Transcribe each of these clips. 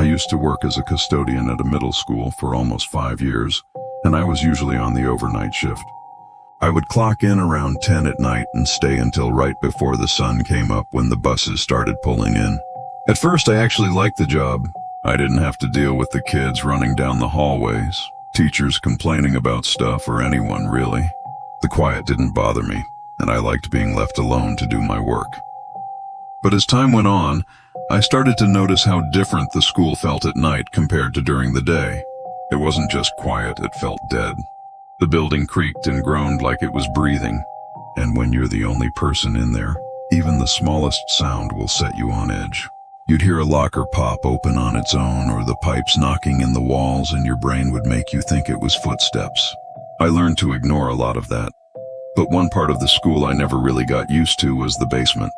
used to work as a custodian at a middle school for almost 5 years, and I was usually on the overnight shift. I would clock in around 10 at night and stay until right before the sun came up when the buses started pulling in. At first, I actually liked the job. I didn't have to deal with the kids running down the hallways, teachers complaining about stuff, or anyone really. The quiet didn't bother me, and I liked being left alone to do my work. But as time went on, I started to notice how different the school felt at night compared to during the day. It wasn't just quiet, it felt dead. The building creaked and groaned like it was breathing, and when you're the only person in there, even the smallest sound will set you on edge. You'd hear a locker pop open on its own, or the pipes knocking in the walls, and your brain would make you think it was footsteps. I learned to ignore a lot of that, but one part of the school I never really got used to was the basement.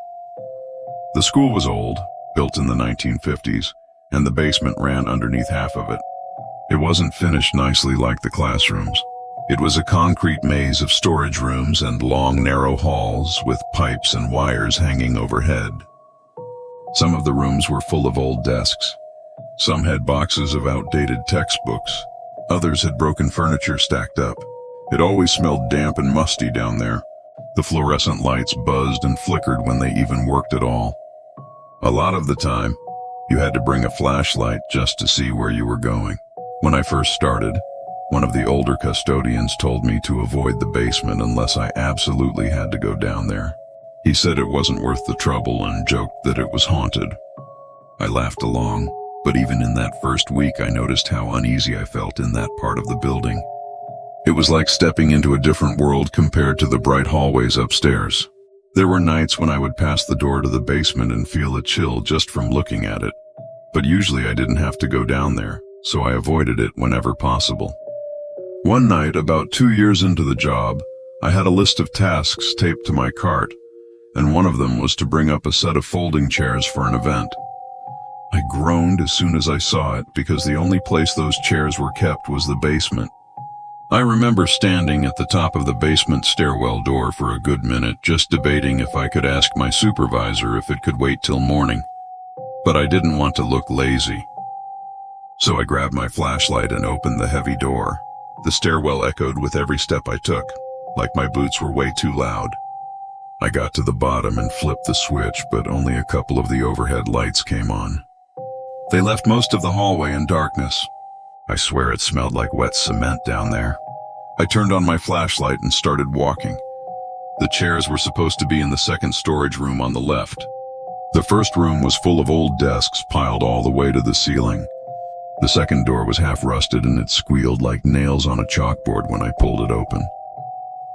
The school was old, built in the 1950s, and the basement ran underneath half of it. It wasn't finished nicely like the classrooms. It was a concrete maze of storage rooms and long, narrow halls with pipes and wires hanging overhead. Some of the rooms were full of old desks. Some had boxes of outdated textbooks. Others had broken furniture stacked up. It always smelled damp and musty down there. The fluorescent lights buzzed and flickered when they even worked at all. A lot of the time, you had to bring a flashlight just to see where you were going. When I first started, one of the older custodians told me to avoid the basement unless I absolutely had to go down there. He said it wasn't worth the trouble and joked that it was haunted. I laughed along, but even in that first week I noticed how uneasy I felt in that part of the building. It was like stepping into a different world compared to the bright hallways upstairs. There were nights when I would pass the door to the basement and feel a chill just from looking at it. But usually I didn't have to go down there, so I avoided it whenever possible. One night, about 2 years into the job, I had a list of tasks taped to my cart, and one of them was to bring up a set of folding chairs for an event. I groaned as soon as I saw it because the only place those chairs were kept was the basement. I remember standing at the top of the basement stairwell door for a good minute, just debating if I could ask my supervisor if it could wait till morning. But I didn't want to look lazy. So I grabbed my flashlight and opened the heavy door. The stairwell echoed with every step I took, like my boots were way too loud. I got to the bottom and flipped the switch, but only a couple of the overhead lights came on. They left most of the hallway in darkness. I swear it smelled like wet cement down there. I turned on my flashlight and started walking. The chairs were supposed to be in the second storage room on the left. The first room was full of old desks piled all the way to the ceiling. The second door was half rusted and it squealed like nails on a chalkboard when I pulled it open.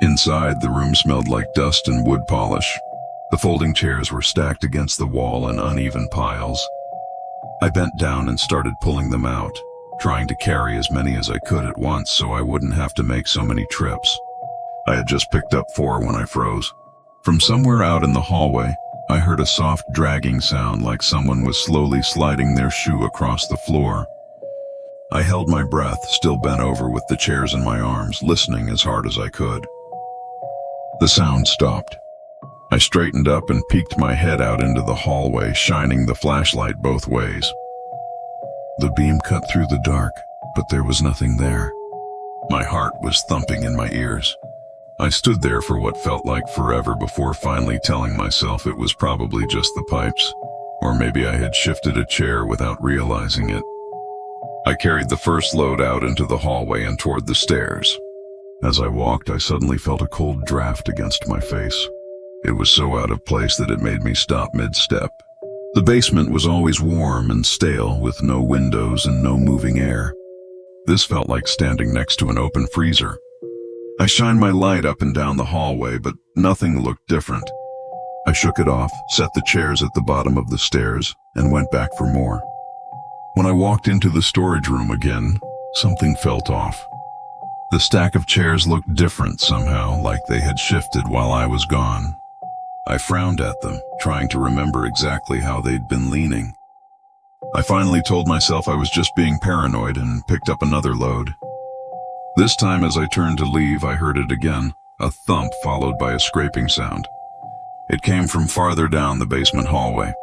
Inside, the room smelled like dust and wood polish. The folding chairs were stacked against the wall in uneven piles. I bent down and started pulling them out, trying to carry as many as I could at once so I wouldn't have to make so many trips. I had just picked up 4 when I froze. From somewhere out in the hallway, I heard a soft dragging sound like someone was slowly sliding their shoe across the floor. I held my breath, still bent over with the chairs in my arms, listening as hard as I could. The sound stopped. I straightened up and peeked my head out into the hallway, shining the flashlight both ways. The beam cut through the dark, but there was nothing there. My heart was thumping in my ears. I stood there for what felt like forever before finally telling myself it was probably just the pipes, or maybe I had shifted a chair without realizing it. I carried the first load out into the hallway and toward the stairs. As I walked, I suddenly felt a cold draft against my face. It was so out of place that it made me stop mid-step. The basement was always warm and stale, with no windows and no moving air. This felt like standing next to an open freezer. I shined my light up and down the hallway, but nothing looked different. I shook it off, set the chairs at the bottom of the stairs, and went back for more. When I walked into the storage room again, something felt off. The stack of chairs looked different somehow, like they had shifted while I was gone. I frowned at them, trying to remember exactly how they'd been leaning. I finally told myself I was just being paranoid and picked up another load. This time as I turned to leave, I heard it again, a thump followed by a scraping sound. It came from farther down the basement hallway.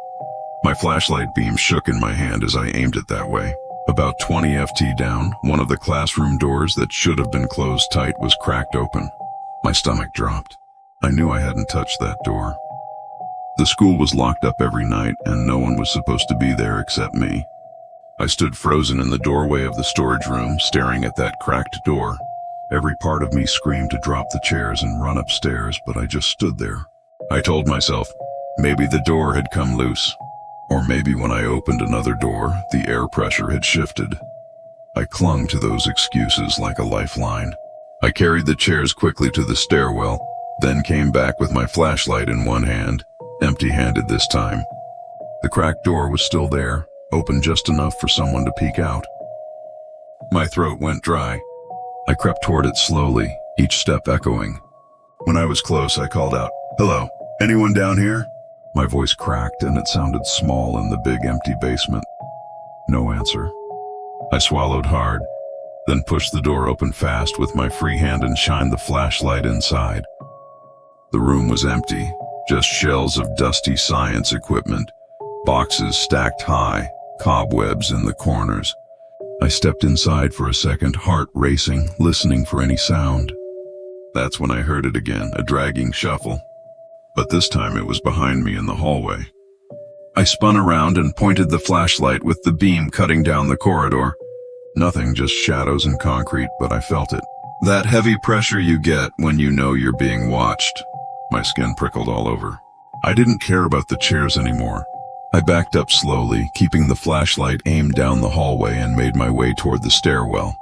My flashlight beam shook in my hand as I aimed it that way. About 20 ft down, one of the classroom doors that should have been closed tight was cracked open. My stomach dropped. I knew I hadn't touched that door. The school was locked up every night, and no one was supposed to be there except me. I stood frozen in the doorway of the storage room, staring at that cracked door. Every part of me screamed to drop the chairs and run upstairs, but I just stood there. I told myself, maybe the door had come loose. Or maybe when I opened another door, the air pressure had shifted. I clung to those excuses like a lifeline. I carried the chairs quickly to the stairwell, then came back with my flashlight in one hand, empty-handed this time. The cracked door was still there, open just enough for someone to peek out. My throat went dry. I crept toward it slowly, each step echoing. When I was close, I called out, "Hello, anyone down here?" My voice cracked and it sounded small in the big empty basement. No answer. I swallowed hard, then pushed the door open fast with my free hand and shined the flashlight inside. The room was empty, just shelves of dusty science equipment, boxes stacked high, cobwebs in the corners. I stepped inside for a second, heart racing, listening for any sound. That's when I heard it again, a dragging shuffle. But this time it was behind me in the hallway. I spun around and pointed the flashlight with the beam cutting down the corridor. Nothing, just shadows and concrete, but I felt it. That heavy pressure you get when you know you're being watched. My skin prickled all over. I didn't care about the chairs anymore. I backed up slowly, keeping the flashlight aimed down the hallway, and made my way toward the stairwell.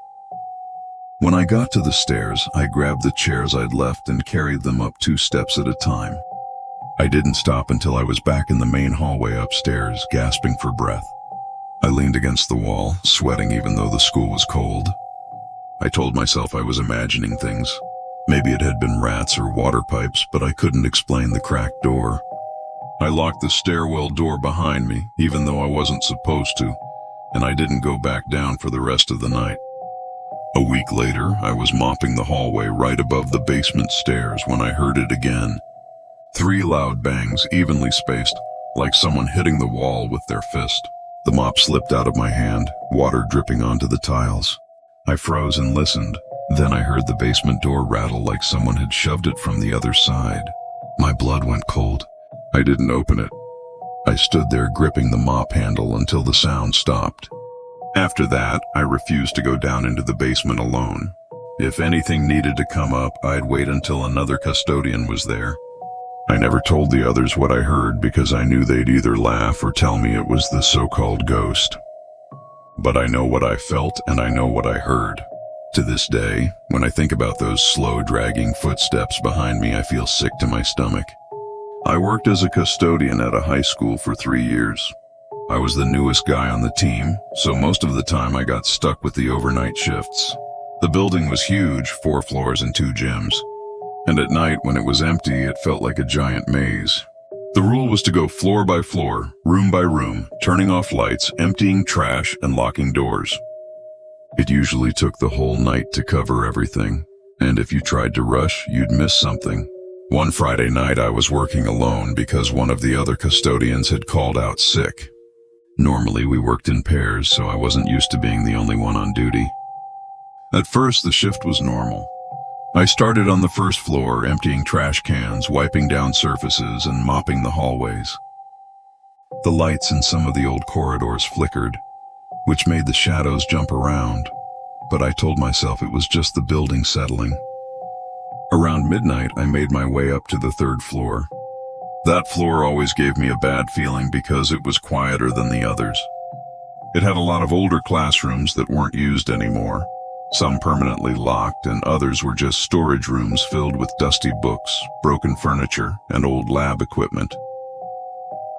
When I got to the stairs, I grabbed the chairs I'd left and carried them up 2 steps at a time. I didn't stop until I was back in the main hallway upstairs, gasping for breath. I leaned against the wall, sweating even though the school was cold. I told myself I was imagining things. Maybe it had been rats or water pipes, but I couldn't explain the cracked door. I locked the stairwell door behind me, even though I wasn't supposed to, and I didn't go back down for the rest of the night. A week later, I was mopping the hallway right above the basement stairs when I heard it again. 3 loud bangs, evenly spaced, like someone hitting the wall with their fist. The mop slipped out of my hand, water dripping onto the tiles. I froze and listened. Then I heard the basement door rattle like someone had shoved it from the other side. My blood went cold. I didn't open it. I stood there gripping the mop handle until the sound stopped. After that, I refused to go down into the basement alone. If anything needed to come up, I'd wait until another custodian was there. I never told the others what I heard because I knew they'd either laugh or tell me it was the so-called ghost. But I know what I felt and I know what I heard. To this day, when I think about those slow dragging footsteps behind me, I feel sick to my stomach. I worked as a custodian at a high school for 3 years. I was the newest guy on the team, so most of the time I got stuck with the overnight shifts. The building was huge, 4 floors and 2 gyms. And at night, when it was empty, it felt like a giant maze. The rule was to go floor by floor, room by room, turning off lights, emptying trash, and locking doors. It usually took the whole night to cover everything, and if you tried to rush, you'd miss something. One Friday night, I was working alone because one of the other custodians had called out sick. Normally, we worked in pairs, so I wasn't used to being the only one on duty. At first, the shift was normal. I started on the first floor, emptying trash cans, wiping down surfaces, and mopping the hallways. The lights in some of the old corridors flickered, which made the shadows jump around, but I told myself it was just the building settling. Around midnight, I made my way up to the 3rd floor. That floor always gave me a bad feeling because it was quieter than the others. It had a lot of older classrooms that weren't used anymore. Some permanently locked, and others were just storage rooms filled with dusty books, broken furniture, and old lab equipment.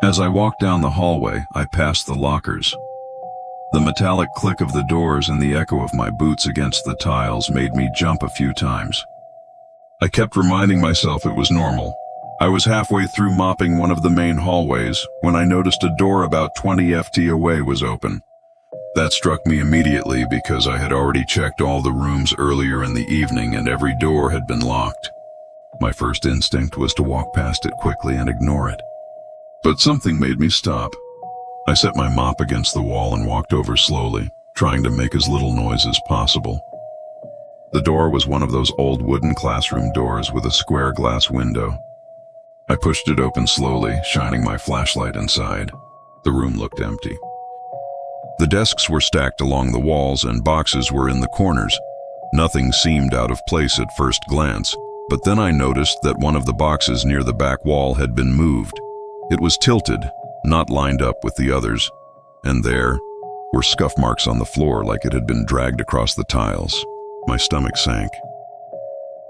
As I walked down the hallway, I passed the lockers. The metallic click of the doors and the echo of my boots against the tiles made me jump a few times. I kept reminding myself it was normal. I was halfway through mopping one of the main hallways when I noticed a door about 20 ft away was open. That struck me immediately because I had already checked all the rooms earlier in the evening and every door had been locked. My first instinct was to walk past it quickly and ignore it. But something made me stop. I set my mop against the wall and walked over slowly, trying to make as little noise as possible. The door was one of those old wooden classroom doors with a square glass window. I pushed it open slowly, shining my flashlight inside. The room looked empty. The desks were stacked along the walls and boxes were in the corners. Nothing seemed out of place at first glance, but then I noticed that one of the boxes near the back wall had been moved. It was tilted, not lined up with the others, and there were scuff marks on the floor like it had been dragged across the tiles. My stomach sank.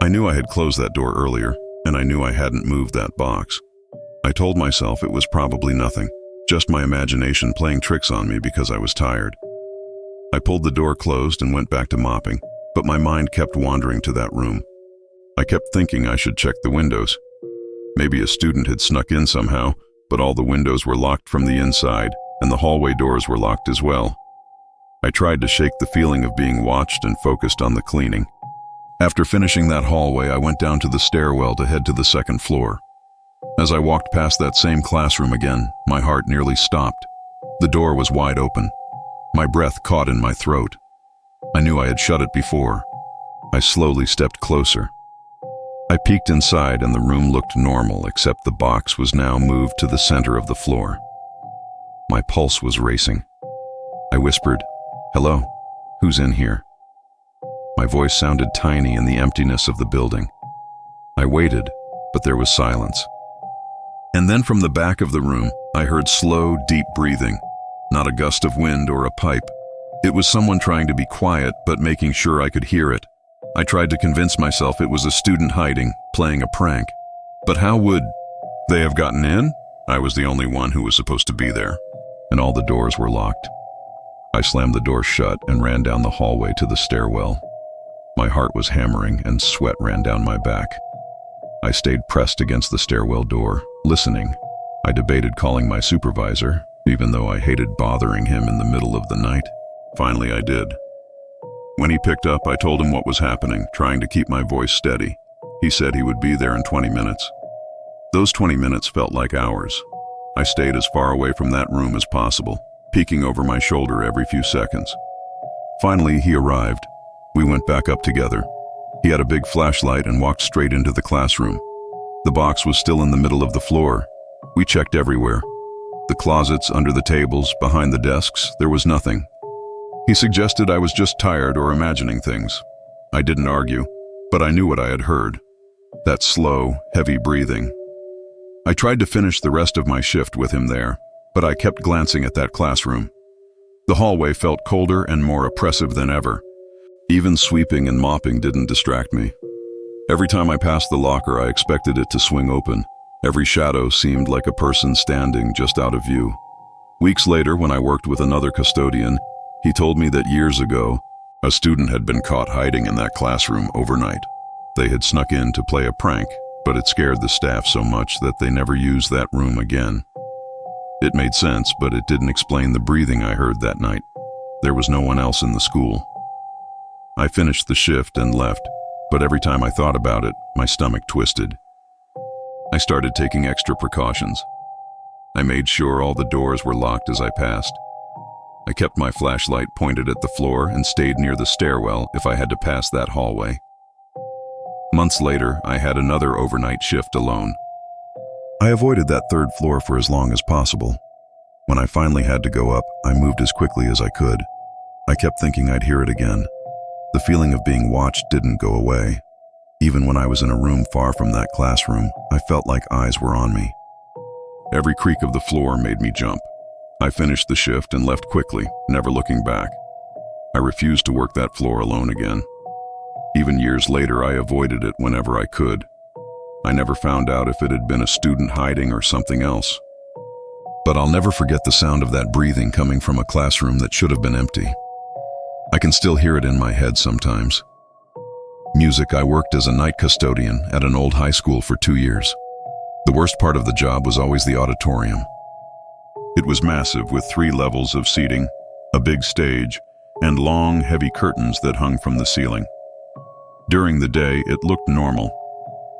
I knew I had closed that door earlier, and I knew I hadn't moved that box. I told myself it was probably nothing, just my imagination playing tricks on me because I was tired. I pulled the door closed and went back to mopping, but my mind kept wandering to that room. I kept thinking I should check the windows. Maybe a student had snuck in somehow, but all the windows were locked from the inside, and the hallway doors were locked as well. I tried to shake the feeling of being watched and focused on the cleaning. After finishing that hallway, I went down to the stairwell to head to the second floor. As I walked past that same classroom again, my heart nearly stopped. The door was wide open. My breath caught in my throat. I knew I had shut it before. I slowly stepped closer. I peeked inside and the room looked normal, except the box was now moved to the center of the floor. My pulse was racing. I whispered, "Hello, who's in here?" My voice sounded tiny in the emptiness of the building. I waited, but there was silence. And then from the back of the room, I heard slow, deep breathing, not a gust of wind or a pipe. It was someone trying to be quiet, but making sure I could hear it. I tried to convince myself it was a student hiding, playing a prank. But how would they have gotten in? I was the only one who was supposed to be there, and all the doors were locked. I slammed the door shut and ran down the hallway to the stairwell. My heart was hammering and sweat ran down my back. I stayed pressed against the stairwell door, listening. I debated calling my supervisor, even though I hated bothering him in the middle of the night. Finally, I did. When he picked up, I told him what was happening, trying to keep my voice steady. He said he would be there in 20 minutes. Those 20 minutes felt like hours. I stayed as far away from that room as possible, peeking over my shoulder every few seconds. Finally, he arrived. We went back up together. He had a big flashlight and walked straight into the classroom. The box was still in the middle of the floor. We checked everywhere. The closets, under the tables, behind the desks, there was nothing. He suggested I was just tired or imagining things. I didn't argue, but I knew what I had heard. That slow, heavy breathing. I tried to finish the rest of my shift with him there, but I kept glancing at that classroom. The hallway felt colder and more oppressive than ever. Even sweeping and mopping didn't distract me. Every time I passed the locker, I expected it to swing open. Every shadow seemed like a person standing just out of view. Weeks later, when I worked with another custodian, he told me that years ago, a student had been caught hiding in that classroom overnight. They had snuck in to play a prank, but it scared the staff so much that they never used that room again. It made sense, but it didn't explain the breathing I heard that night. There was no one else in the school. I finished the shift and left, but every time I thought about it, my stomach twisted. I started taking extra precautions. I made sure all the doors were locked as I passed. I kept my flashlight pointed at the floor and stayed near the stairwell if I had to pass that hallway. Months later, I had another overnight shift alone. I avoided that third floor for as long as possible. When I finally had to go up, I moved as quickly as I could. I kept thinking I'd hear it again. The feeling of being watched didn't go away. Even when I was in a room far from that classroom, I felt like eyes were on me. Every creak of the floor made me jump. I finished the shift and left quickly, never looking back. I refused to work that floor alone again. Even years later, I avoided it whenever I could. I never found out if it had been a student hiding or something else. But I'll never forget the sound of that breathing coming from a classroom that should have been empty. I can still hear it in my head sometimes. Music. I worked as a night custodian at an old high school for 2 years. The worst part of the job was always the auditorium. It was massive with 3 levels of seating, a big stage, and long, heavy curtains that hung from the ceiling. During the day, it looked normal.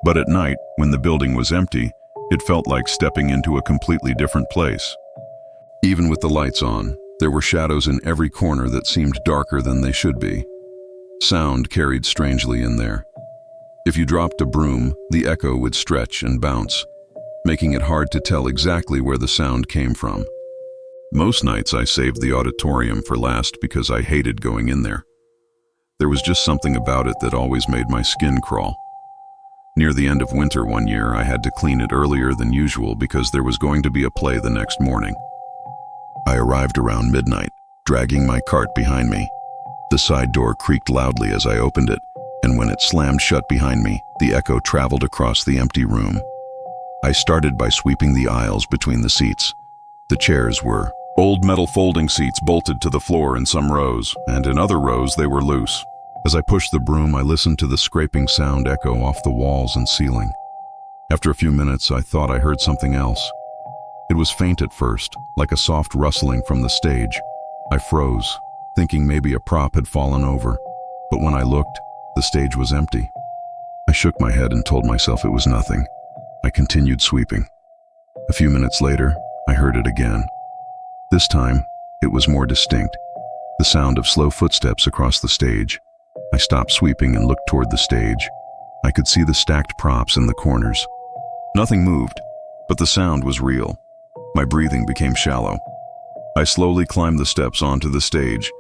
But at night, when the building was empty, it felt like stepping into a completely different place. Even with the lights on, there were shadows in every corner that seemed darker than they should be. Sound carried strangely in there. If you dropped a broom, the echo would stretch and bounce, making it hard to tell exactly where the sound came from. Most nights I saved the auditorium for last because I hated going in there. There was just something about it that always made my skin crawl. Near the end of winter one year, I had to clean it earlier than usual because there was going to be a play the next morning. I arrived around midnight, dragging my cart behind me. The side door creaked loudly as I opened it, and when it slammed shut behind me, the echo traveled across the empty room. I started by sweeping the aisles between the seats. The chairs were old metal folding seats bolted to the floor in some rows, and in other rows they were loose. As I pushed the broom, I listened to the scraping sound echo off the walls and ceiling. After a few minutes, I thought I heard something else. It was faint at first, like a soft rustling from the stage. I froze, thinking maybe a prop had fallen over, but when I looked, the stage was empty. I shook my head and told myself it was nothing. I continued sweeping. A few minutes later, I heard it again. This time, it was more distinct, the sound of slow footsteps across the stage. I stopped sweeping and looked toward the stage. I could see the stacked props in the corners. Nothing moved, but the sound was real. My breathing became shallow. I slowly climbed the steps onto the stage,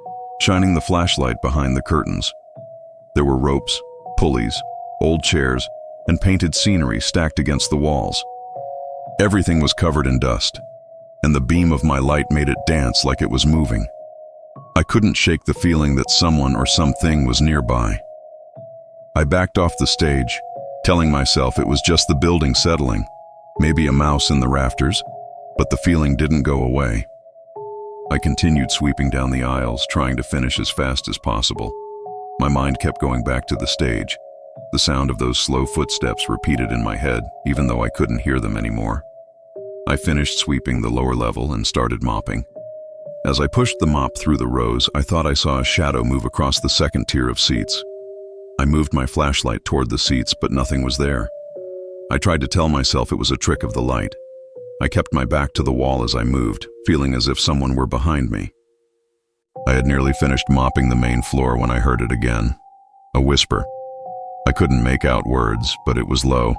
shining the flashlight behind the curtains. There were ropes, pulleys, old chairs, and painted scenery stacked against the walls. Everything was covered in dust, and the beam of my light made it dance like it was moving. I couldn't shake the feeling that someone or something was nearby. I backed off the stage, telling myself it was just the building settling, maybe a mouse in the rafters, but the feeling didn't go away. I continued sweeping down the aisles, trying to finish as fast as possible. My mind kept going back to the stage. The sound of those slow footsteps repeated in my head, even though I couldn't hear them anymore. I finished sweeping the lower level and started mopping. As I pushed the mop through the rows, I thought I saw a shadow move across the second tier of seats. I moved my flashlight toward the seats, but nothing was there. I tried to tell myself it was a trick of the light. I kept my back to the wall as I moved, feeling as if someone were behind me. I had nearly finished mopping the main floor when I heard it again. A whisper. I couldn't make out words, but it was low,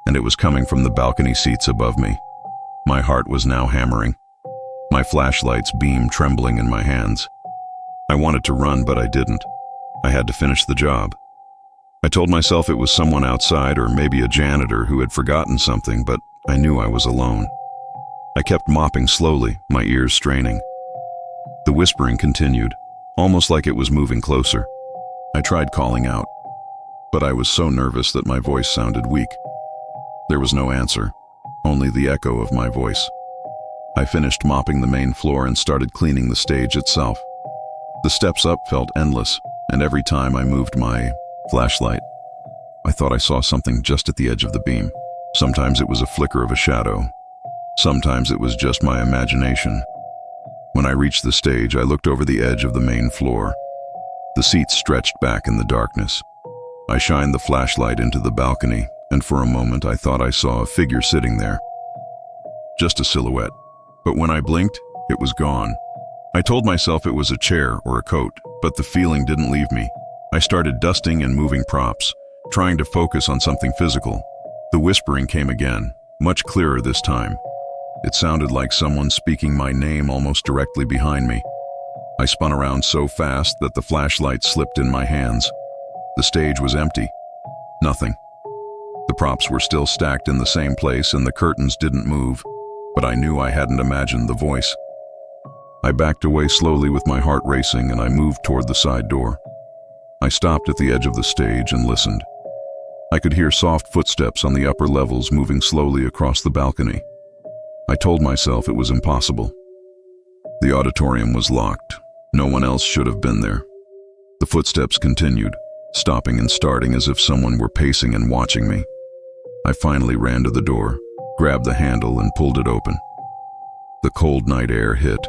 and it was coming from the balcony seats above me. My heart was now hammering. My flashlight's beam trembling in my hands. I wanted to run, but I didn't. I had to finish the job. I told myself it was someone outside or maybe a janitor who had forgotten something, but I knew I was alone. I kept mopping slowly, my ears straining. The whispering continued, almost like it was moving closer. I tried calling out, but I was so nervous that my voice sounded weak. There was no answer, only the echo of my voice. I finished mopping the main floor and started cleaning the stage itself. The steps up felt endless, and every time I moved my flashlight, I thought I saw something just at the edge of the beam. Sometimes it was a flicker of a shadow. Sometimes it was just my imagination. When I reached the stage, I looked over the edge of the main floor. The seats stretched back in the darkness. I shined the flashlight into the balcony, and for a moment I thought I saw a figure sitting there. Just a silhouette. But when I blinked, it was gone. I told myself it was a chair or a coat, but the feeling didn't leave me. I started dusting and moving props, trying to focus on something physical. The whispering came again, much clearer this time. It sounded like someone speaking my name almost directly behind me. I spun around so fast that the flashlight slipped in my hands. The stage was empty. Nothing. The props were still stacked in the same place and the curtains didn't move, but I knew I hadn't imagined the voice. I backed away slowly with my heart racing and I moved toward the side door. I stopped at the edge of the stage and listened. I could hear soft footsteps on the upper levels moving slowly across the balcony. I told myself it was impossible. The auditorium was locked. No one else should have been there. The footsteps continued, stopping and starting as if someone were pacing and watching me. I finally ran to the door, grabbed the handle and pulled it open. The cold night air hit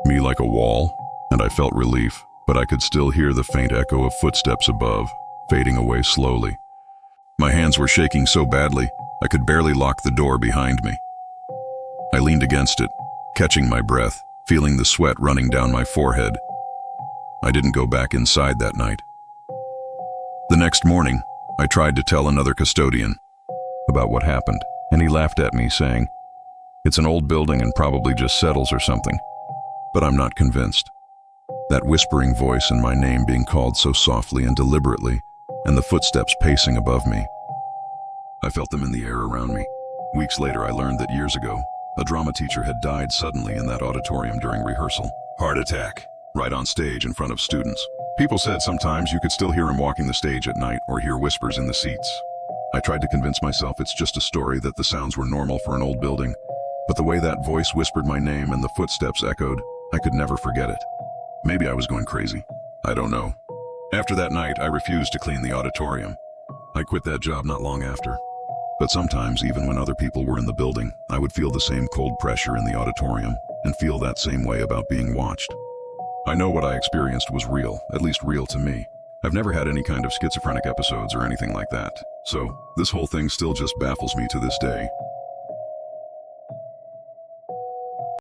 me like a wall, and I felt relief, but I could still hear the faint echo of footsteps above, fading away slowly. My hands were shaking so badly, I could barely lock the door behind me. I leaned against it, catching my breath, feeling the sweat running down my forehead. I didn't go back inside that night. The next morning, I tried to tell another custodian about what happened, and he laughed at me, saying, "It's an old building and probably just settles or something." But I'm not convinced. That whispering voice and my name being called so softly and deliberately, and the footsteps pacing above me. I felt them in the air around me. Weeks later, I learned that years ago, a drama teacher had died suddenly in that auditorium during rehearsal. Heart attack, right on stage in front of students. People said sometimes you could still hear him walking the stage at night or hear whispers in the seats. I tried to convince myself it's just a story, that the sounds were normal for an old building. But the way that voice whispered my name and the footsteps echoed, I could never forget it. Maybe I was going crazy. I don't know. After that night, I refused to clean the auditorium. I quit that job not long after. But sometimes, even when other people were in the building, I would feel the same cold pressure in the auditorium and feel that same way about being watched. I know what I experienced was real, at least real to me. I've never had any kind of schizophrenic episodes or anything like that. So, this whole thing still just baffles me to this day.